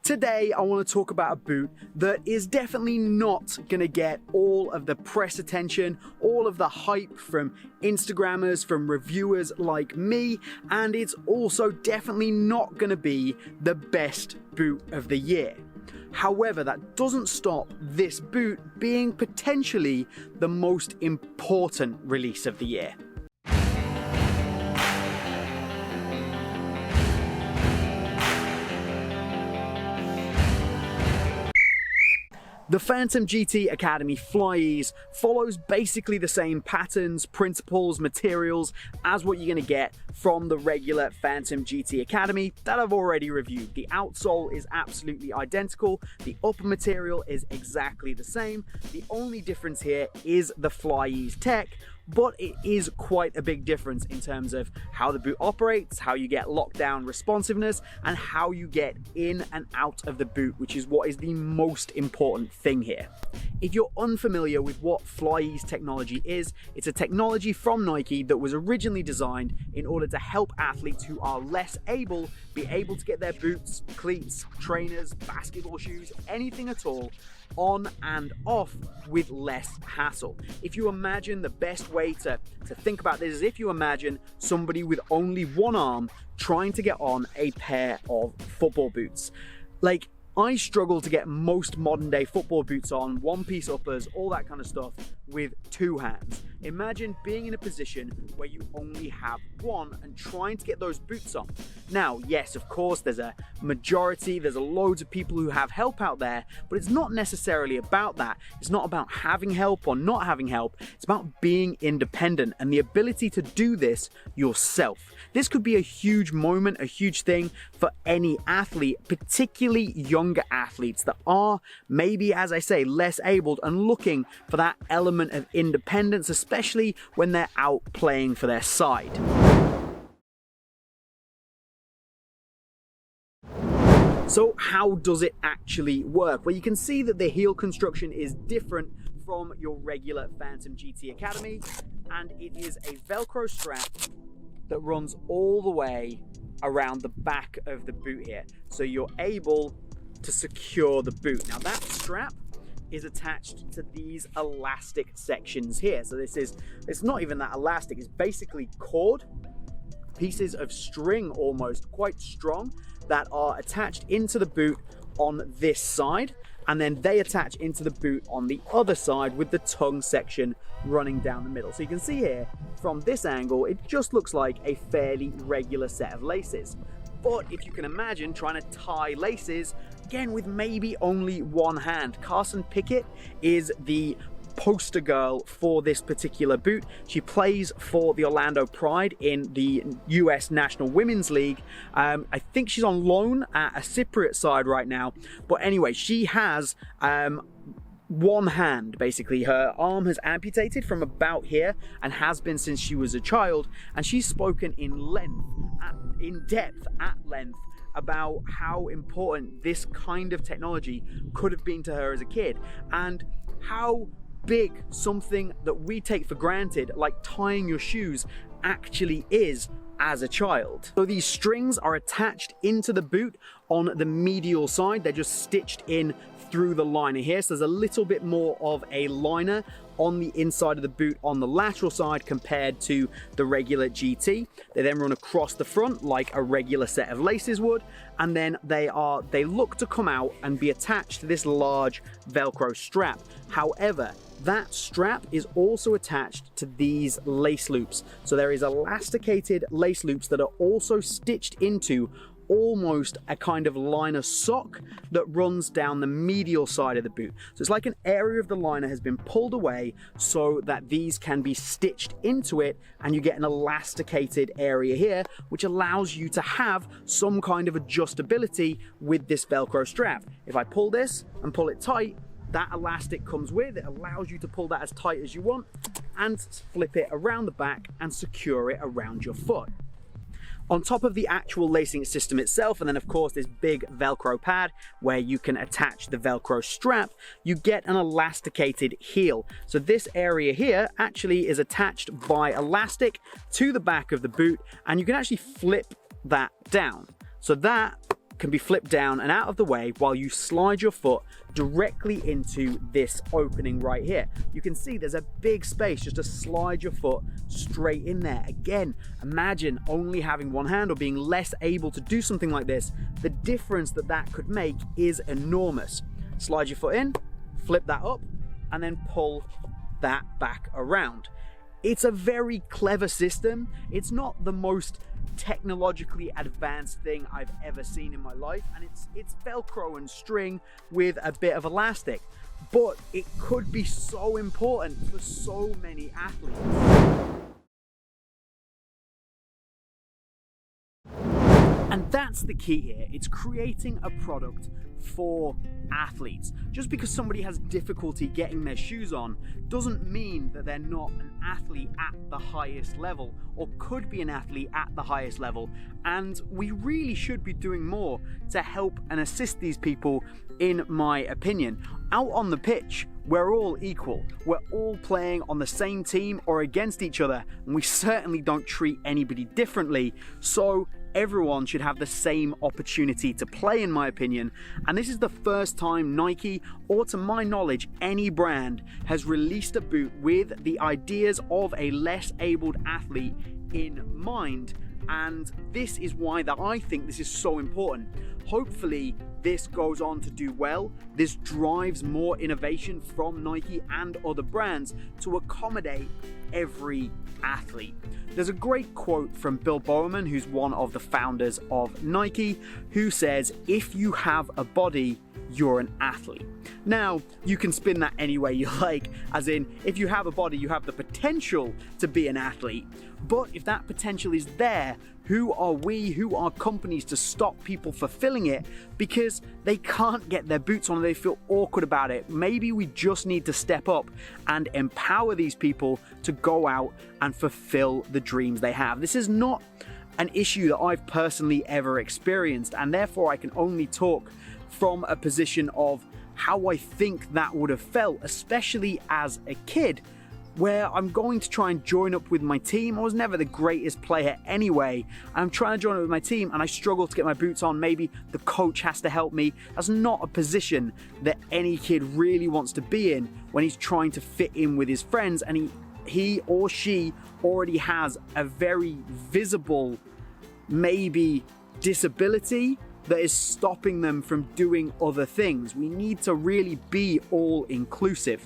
Today, I want to talk about a boot that is definitely not going to get all of the press attention, all of the hype from Instagrammers, from reviewers like me, and it's also definitely not going to be the best boot of the year. However, that doesn't stop this boot being potentially the most important release of the year. The Phantom GT Academy Flyease follows basically the same patterns, principles, materials as what you're going to get from the regular Phantom GT Academy that I've already reviewed. The outsole is absolutely identical, the upper material is exactly the same. The only difference here is the Flyease tech, but it is quite a big difference in terms of how the boot operates, how you get lockdown responsiveness, and how you get in and out of the boot, which is what is the most important thing here. If you're unfamiliar with what Flyease technology is, it's a technology from Nike that was originally designed in order to help athletes who are less able be able to get their boots, cleats, trainers, basketball shoes, anything at all on and off with less hassle. If you imagine, the best way to think about this is if you imagine somebody with only one arm trying to get on a pair of football boots. Like, I struggle to get most modern day football boots on, one-piece uppers, all that kind of stuff, with two hands. Imagine being in a position where you only have one and trying to get those boots on. Now, yes, of course, there's a loads of people who have help out there, but it's not necessarily about that. It's not about having help or not having help. It's about being independent and the ability to do this yourself. This could be a huge moment, a huge thing for any athlete, particularly younger athletes that are maybe, as I say, less abled and looking for that element of independence, especially when they're out playing for their side. So how does it actually work? Well, you can see that the heel construction is different from your regular Phantom GT Academy, and it is a Velcro strap that runs all the way around the back of the boot here. So you're able to secure the boot. Now that strap is attached to these elastic sections here. So it's not even that elastic, it's basically cord, pieces of string almost, quite strong, that are attached into the boot on this side, and then they attach into the boot on the other side with the tongue section running down the middle. So you can see here from this angle, it just looks like a fairly regular set of laces. But if you can imagine trying to tie laces, again with maybe only one hand. Carson Pickett is the poster girl for this particular boot. She plays for the Orlando Pride in the US National Women's League. I think she's on loan at a Cypriot side right now. But anyway, she has one hand, basically. Her arm has amputated from about here and has been since she was a child. And she's spoken in depth at length about how important this kind of technology could have been to her as a kid, and how big something that we take for granted, like tying your shoes, actually is as a child. So these strings are attached into the boot on the medial side. They're just stitched in through the liner here. So there's a little bit more of a liner on the inside of the boot on the lateral side compared to the regular GT. They then run across the front like a regular set of laces would, and then they look to come out and be attached to this large Velcro strap. However, that strap is also attached to these lace loops. So there is elasticated lace loops that are also stitched into almost a kind of liner sock that runs down the medial side of the boot. So it's like an area of the liner has been pulled away so that these can be stitched into it, and you get an elasticated area here, which allows you to have some kind of adjustability with this Velcro strap. If I pull this and pull it tight, that elastic comes with it, allows you to pull that as tight as you want and flip it around the back and secure it around your foot. On top of the actual lacing system itself, and then of course this big Velcro pad where you can attach the Velcro strap, you get an elasticated heel. So this area here actually is attached by elastic to the back of the boot, and you can actually flip that down. So that can be flipped down and out of the way while you slide your foot directly into this opening right here. You can see there's a big space just to slide your foot straight in there. Again, imagine only having one hand or being less able to do something like this. The difference that that could make is enormous. Slide your foot in, flip that up, and then pull that back around. It's a very clever system. It's not the most technologically advanced thing I've ever seen in my life, and it's Velcro and string with a bit of elastic, but it could be so important for so many athletes. And that's the key here. It's creating a product for athletes. Just because somebody has difficulty getting their shoes on doesn't mean that they're not an athlete at the highest level, or could be an athlete at the highest level. And we really should be doing more to help and assist these people, in my opinion. Out on the pitch, we're all equal. We're all playing on the same team or against each other, and we certainly don't treat anybody differently. So everyone should have the same opportunity to play, in my opinion. And this is the first time Nike, or to my knowledge any brand, has released a boot with the ideas of a less abled athlete in mind. And this is why that I think this is so important. Hopefully this goes on to do well. This drives more innovation from Nike and other brands to accommodate every athlete. There's a great quote from Bill Bowerman, who's one of the founders of Nike, who says, "If you have a body, you're an athlete." Now, you can spin that any way you like, as in, if you have a body, you have the potential to be an athlete. But if that potential is there, who are we, who are companies to stop people fulfilling it because they can't get their boots on and they feel awkward about it? Maybe we just need to step up and empower these people to go out and fulfill the dreams they have. This is not an issue that I've personally ever experienced, and therefore I can only talk from a position of how I think that would have felt, especially as a kid, where I'm going to try and join up with my team. I was never the greatest player anyway. I'm trying to join up with my team and I struggle to get my boots on. Maybe the coach has to help me. That's not a position that any kid really wants to be in when he's trying to fit in with his friends, and he or she already has a very visible, maybe, disability that is stopping them from doing other things. We need to really be all inclusive.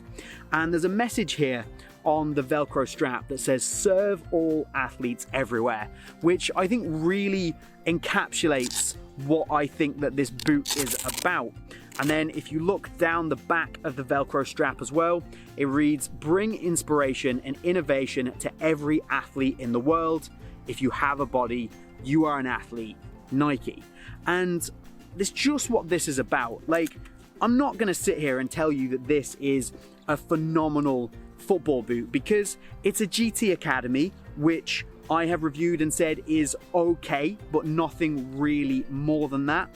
And there's a message here on the Velcro strap that says "serve all athletes everywhere," which I think really encapsulates what I think that this boot is about. And then if you look down the back of the Velcro strap as well, it reads, "Bring inspiration and innovation to every athlete in the world. If you have a body, you are an athlete. Nike." And that's just what this is about. Like, I'm not going to sit here and tell you that this is a phenomenal football boot, because it's a GT Academy, which I have reviewed and said is okay, but nothing really more than that.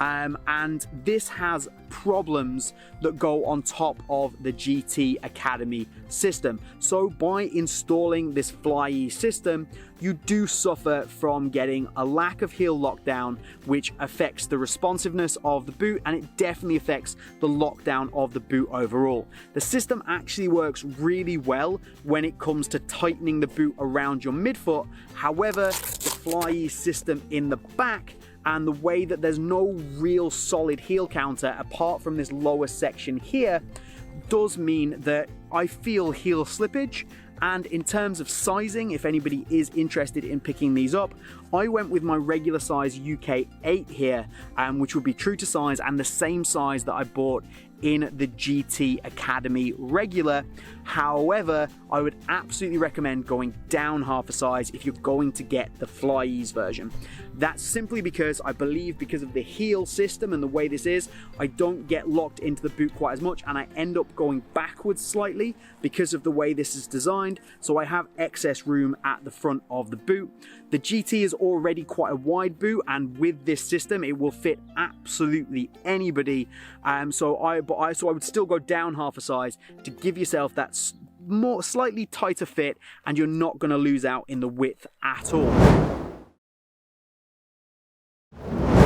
And this has problems that go on top of the GT Academy system. So by installing this Flyease system, you do suffer from getting a lack of heel lockdown, which affects the responsiveness of the boot, and it definitely affects the lockdown of the boot overall. The system actually works really well when it comes to tightening the boot around your midfoot. However, the Flyease system in the back, and the way that there's no real solid heel counter apart from this lower section here, does mean that I feel heel slippage. And in terms of sizing, if anybody is interested in picking these up, I went with my regular size UK 8 here, which would be true to size and the same size that I bought in the GT Academy regular. However, I would absolutely recommend going down half a size if you're going to get the Flyease version. That's simply because I believe, because of the heel system and the way this is, I don't get locked into the boot quite as much, and I end up going backwards slightly because of the way this is designed, so I have excess room at the front of the boot. The GT is already quite a wide boot, and with this system it will fit absolutely anybody. So I would still go down half a size to give yourself that slightly tighter fit, and you're not going to lose out in the width at all.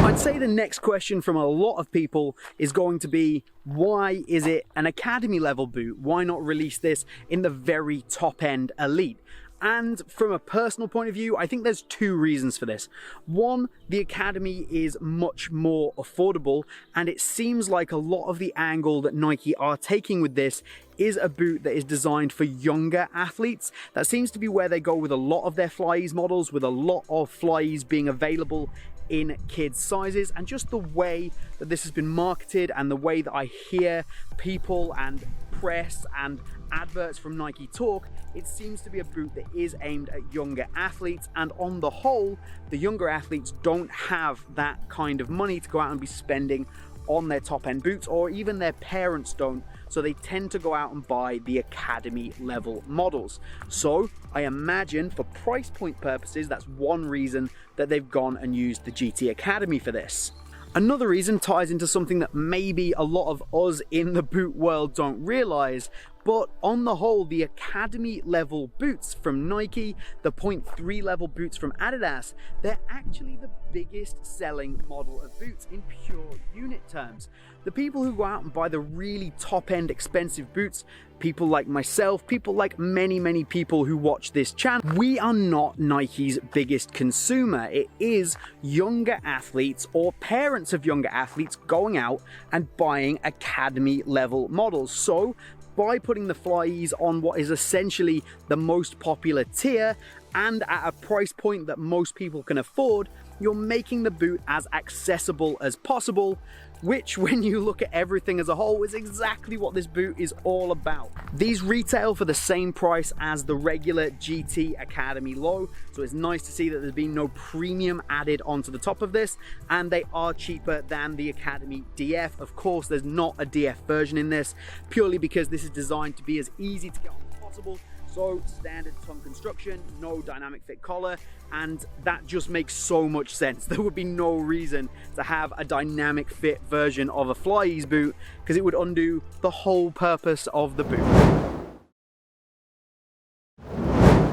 I'd would say the next question from a lot of people is going to be, why is it an academy level boot? Why not release this in the very top end elite? And from a personal point of view, I think there's two reasons for this. One, the Academy is much more affordable, and it seems like a lot of the angle that Nike are taking with this is a boot that is designed for younger athletes. That seems to be where they go with a lot of their Flyease models, with a lot of Flyease being available in kids sizes, and just the way that this has been marketed and the way that I hear people and press and adverts from Nike talk, it seems to be a boot that is aimed at younger athletes, and on the whole, the younger athletes don't have that kind of money to go out and be spending on their top end boots, or even their parents don't, so they tend to go out and buy the academy level models. So I imagine for price point purposes, that's one reason that they've gone and used the GT Academy for this. Another reason ties into something that maybe a lot of us in the boot world don't realize, but on the whole, the academy level boots from Nike, the 0.3 level boots from Adidas, they're actually the biggest selling model of boots in pure unit terms. The people who go out and buy the really top end expensive boots, people like myself, people like many people who watch this channel, we are not Nike's biggest consumer. It is younger athletes or parents of younger athletes going out and buying academy level models. So by putting the Flyease on what is essentially the most popular tier and at a price point that most people can afford, you're making the boot as accessible as possible, which when you look at everything as a whole is exactly what this boot is all about. These retail for the same price as the regular GT Academy Low, so it's nice to see that there's been no premium added onto the top of this, and they are cheaper than the Academy DF. Of course, there's not a DF version in this, purely because this is designed to be as easy to get on as possible. So standard tongue construction, no dynamic fit collar, and that just makes so much sense. There would be no reason to have a dynamic fit version of a Flyease boot, because it would undo the whole purpose of the boot.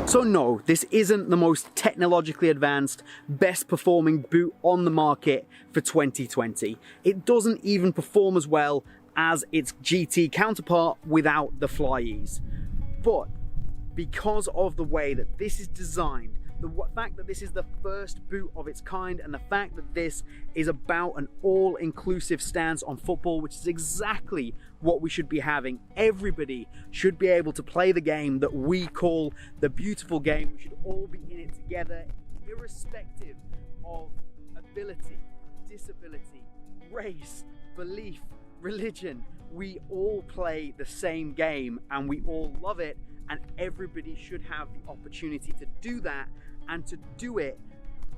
So no, this isn't the most technologically advanced, best performing boot on the market for 2020. It doesn't even perform as well as its GT counterpart without the Flyease. But because of the way that this is designed, the fact that this is the first boot of its kind, and the fact that this is about an all-inclusive stance on football, which is exactly what we should be having. Everybody should be able to play the game that we call the beautiful game. We should all be in it together, irrespective of ability, disability, race, belief, religion. We all play the same game and we all love it, and everybody should have the opportunity to do that, and to do it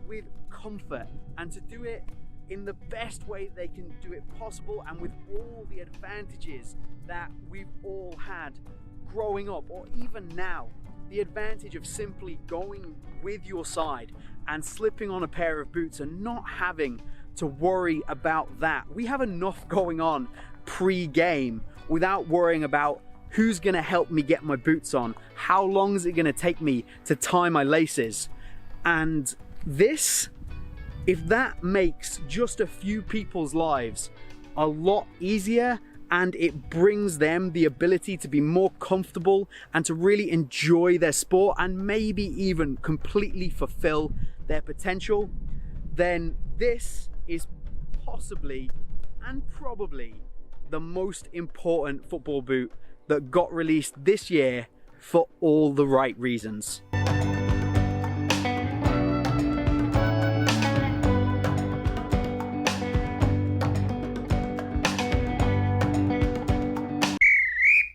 with comfort, and to do it in the best way they can do it possible, and with all the advantages that we've all had growing up, or even now. The advantage of simply going with your side and slipping on a pair of boots and not having to worry about that. We have enough going on pre-game without worrying about who's gonna help me get my boots on, how long is it gonna take me to tie my laces. And this, if that makes just a few people's lives a lot easier, and it brings them the ability to be more comfortable and to really enjoy their sport, and maybe even completely fulfill their potential, then this is possibly and probably the most important football boot that got released this year for all the right reasons.